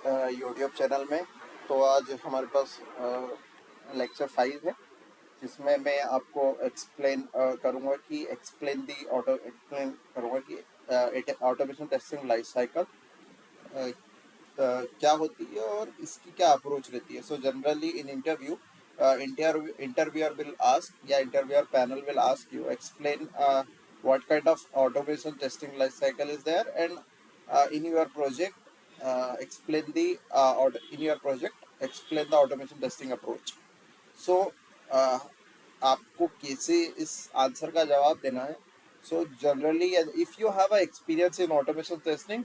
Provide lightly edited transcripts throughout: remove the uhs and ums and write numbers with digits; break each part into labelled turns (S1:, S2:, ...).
S1: YouTube channel में। तो आज हमारे पास लेक्चर 5 है, जिसमें मैं आपको एक्सप्लेन करूँगा कि एक्सप्लेन करूँगा कि ऑटोमेशन टेस्टिंग लाइफ साइकिल क्या होती है और इसकी क्या अप्रोच रहती है। So generally in interview, interviewer will ask, या interviewer panel will ask you explain what kind of automation testing life cycle is there, and in your project explain the automation testing approach. सो आपको कैसे इस answer का जवाब देना है। So generally if you have a experience in automation testing,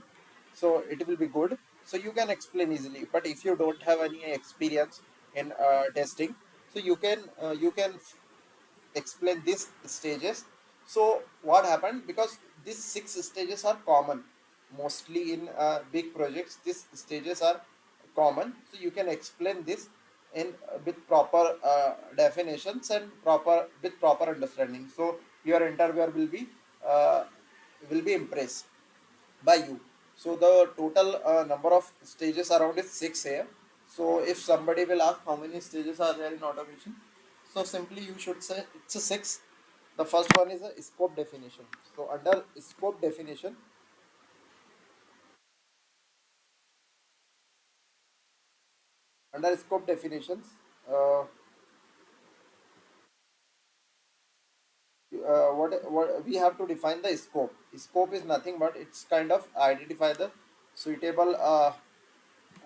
S1: so it will be good, so you can explain easily. But if you don't have any experience in testing, so you can explain these stages. So what happened, because these 6 stages are common mostly in big projects, these stages are common, so you can explain this in with proper definitions and proper understanding, so your interviewer will be impressed by you. So the total number of stages around is 6 here. So if somebody will ask how many stages are there in automation, so simply you should say it's a 6. The first one is a scope definition. So under scope definitions, uh, what we have to define the scope. Scope is nothing but it's kind of suitable uh,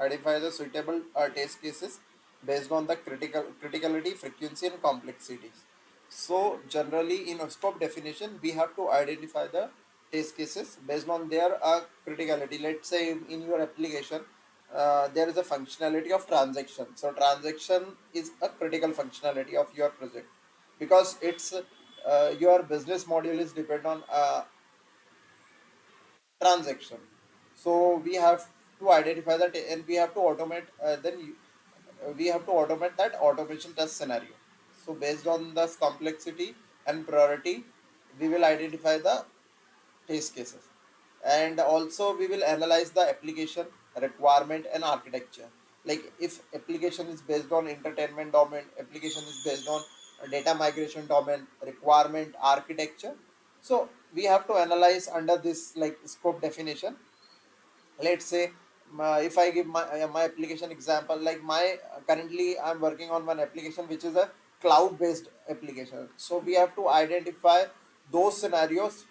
S1: identify the suitable test cases based on the criticality, frequency, and complexities. So generally in a scope definition, we have to identify the test cases based on their criticality. Let's say in your application, there is a functionality of transaction. So transaction is a critical functionality of your project, because it's your business module is depend on transaction. So we have to identify that, and we have to automate we have to automate that automation test scenario. So based on this complexity and priority, we will identify the test cases, and also we will analyze the application requirement and architecture. Like if application is based on entertainment domain, application is based on data migration domain, requirement, architecture. So we have to analyze under this like scope definition. Let's say if I give my application example, like my currently I'm working on one application which is a cloud based application. So we have to identify those scenarios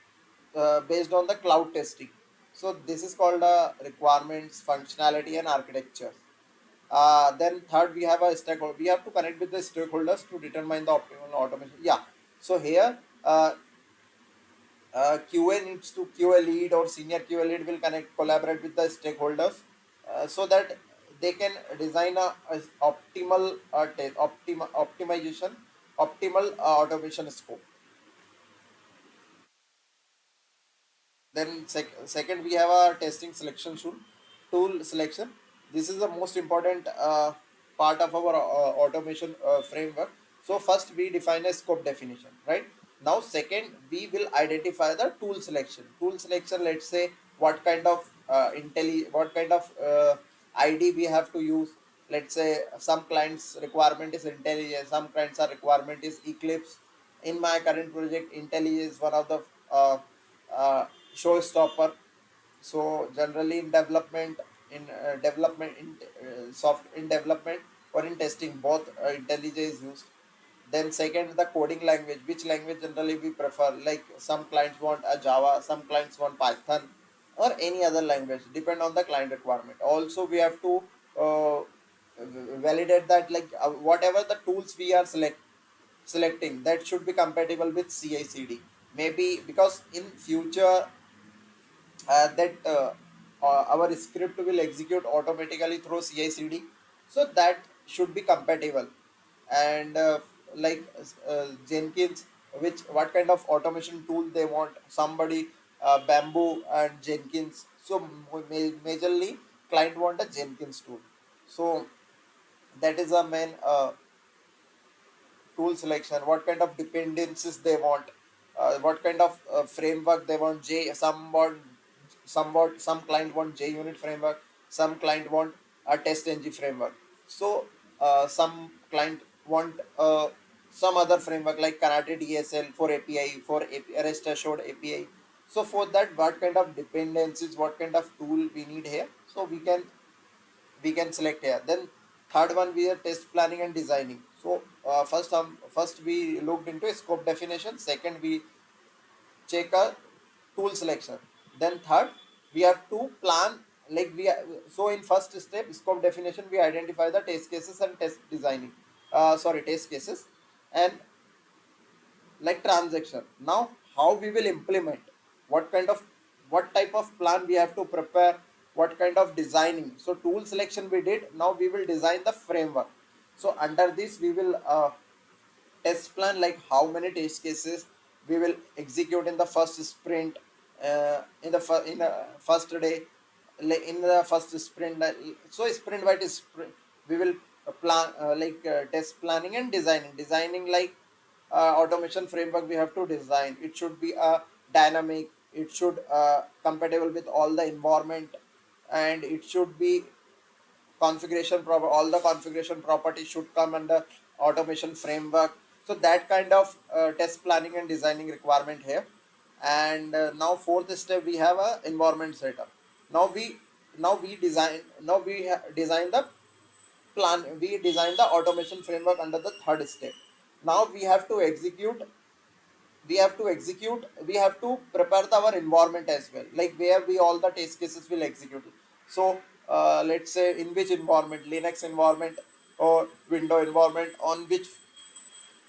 S1: based on the cloud testing. So this is called requirements, functionality, and architecture. Then third, we have a stakeholder. We have to connect with the stakeholders to determine the optimal automation. Yeah. So here, QA needs to QA lead or senior QA lead will collaborate with the stakeholders, so that they can design a optimal optimal automation scope. Then second, we have a testing selection tool selection. This is the most important part of our automation framework. So first we define a scope definition, right? Now second, we will identify the tool selection. Tool selection, let's say what kind of what kind of ID we have to use. Let's say some clients requirement is IntelliJ, some clients are requirement is Eclipse. In my current project, IntelliJ is one of the uh, uh, showstopper. So generally in development or in testing, both IntelliJ is used. Then second, the coding language, which language generally we prefer. Like some clients want a Java, some clients want Python, or any other language, depend on the client requirement. Also we have to uh, validate that, like whatever the tools we are selecting, that should be compatible with CI/CD. Maybe because in future that our script will execute automatically through CI/CD, so that should be compatible. And like Jenkins, which what kind of automation tool they want, somebody Bamboo and Jenkins. So majorly client want a Jenkins tool. So that is a main tool selection. What kind of dependencies they want, what kind of framework they want. Some client want JUnit framework, some client want a test ng framework. So some client want some other framework like karate dsl for api, for rest assured api. So for that, what kind of dependencies, what kind of tool we need here, so we can select here. Then third one, we are test planning and designing. So first we looked into a scope definition. Second, we check a tool selection. Then third, we have to plan, like so in first step scope definition, we identify the test cases and test designing, test cases, and like transaction. Now how we will implement, what kind of, what type of plan we have to prepare, what kind of designing. So tool selection we did, now we will design the framework. So under this we will test plan, like how many test cases we will execute in the first sprint, in the first day, like in the first sprint. So sprint by sprint we will plan, test planning and designing like automation framework we have to design. It should be a dynamic, it should compatible with all the environment, and it should be configuration proper, all the configuration properties should come under automation framework. So that kind of test planning and designing requirement here. And now fourth step, we have a environment setup. now we now we design the plan, we design the automation framework under the third step. Now we have to prepare our environment as well, like where we all the test cases will execute. So let's say in which environment, linux environment or window environment, on which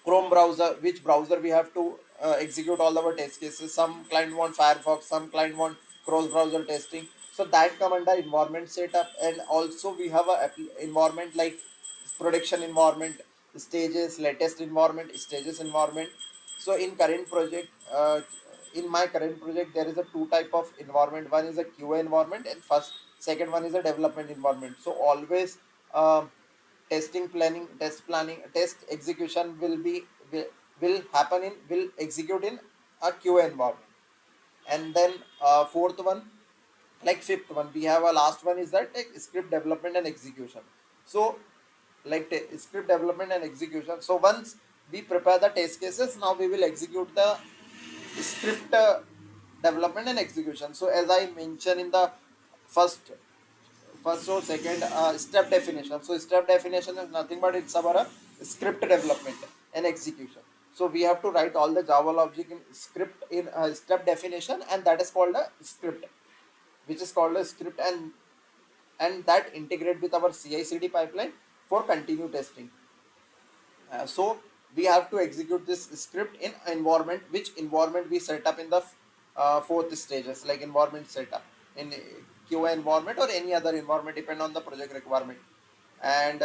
S1: Chrome browser, which browser we have to execute all our test cases. Some client want Firefox, some client want cross browser testing. So that come under environment setup. And also we have a environment like production environment, stages, latest environment, stages environment. So in my current project, there is a two type of environment. One is a QA environment, and second one is a development environment. So always test planning, test execution will happen in, will execute in a QA environment. And then fourth one, like fifth one, we have a last one is that like script development and execution. So like script development and execution. So once we prepare the test cases, now we will execute the script development and execution. So as I mentioned in the first first or second step definition. So step definition is nothing but it's our script development and execution. So we have to write all the Java logic in script in step definition, and that is called a script, which is called a script, and that integrate with our CI/CD pipeline for continued testing. So we have to execute this script in environment, which environment we set up in the fourth stages, like environment setup in QA environment or any other environment, depend on the project requirement. And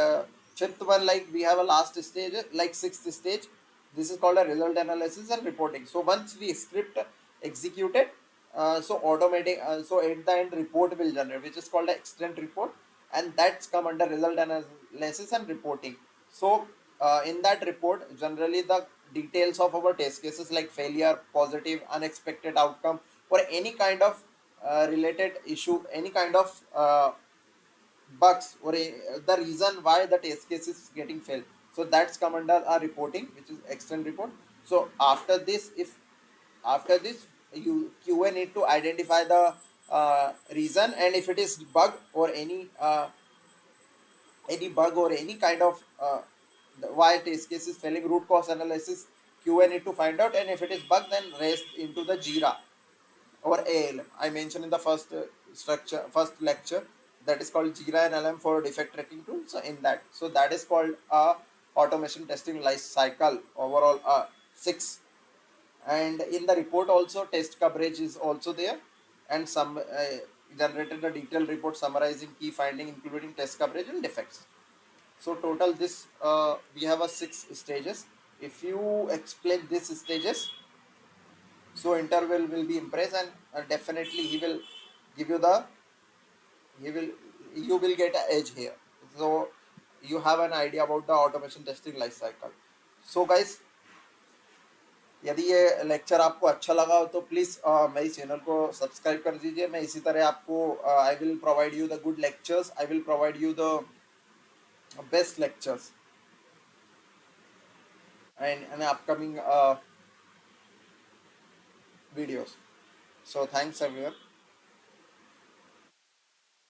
S1: fifth one, like we have a last stage, like sixth stage. This is called a result analysis and reporting. So once we script executed, so automatic, so at the end report will generate, which is called a extent report, and that's come under result analysis and reporting. So in that report, generally the details of our test cases like failure, positive, unexpected outcome, or any kind of related issue, any kind of bugs, or the reason why the test case is getting failed. So that's come under a reporting, which is external report. So after this, if after this you QA need to identify the reason, and if it is bug or any bug or any kind of why test case is failing, root cause analysis QA need to find out, and if it is bug, then raise into the Jira or ALM. I mentioned in the first lecture, that is called Jira and ALM for defect tracking tool. So in that, so that is called automation testing life cycle overall, six. And in the report also, test coverage is also there, and some generated a detailed report summarizing key finding, including test coverage and defects. So total this we have a six stages. If you explain these stages, so interval will be impressed, and definitely he will give you the, he will you will get an edge here. So you have an idea about the automation testing life cycle. So guys, यदि ये lecture आपको अच्छा लगा हो तो please मेरी channel को subscribe कर दीजिए। मैं इसी तरह आपको I will provide you the good lectures, I will provide you the best lectures and upcoming videos. So thanks everyone.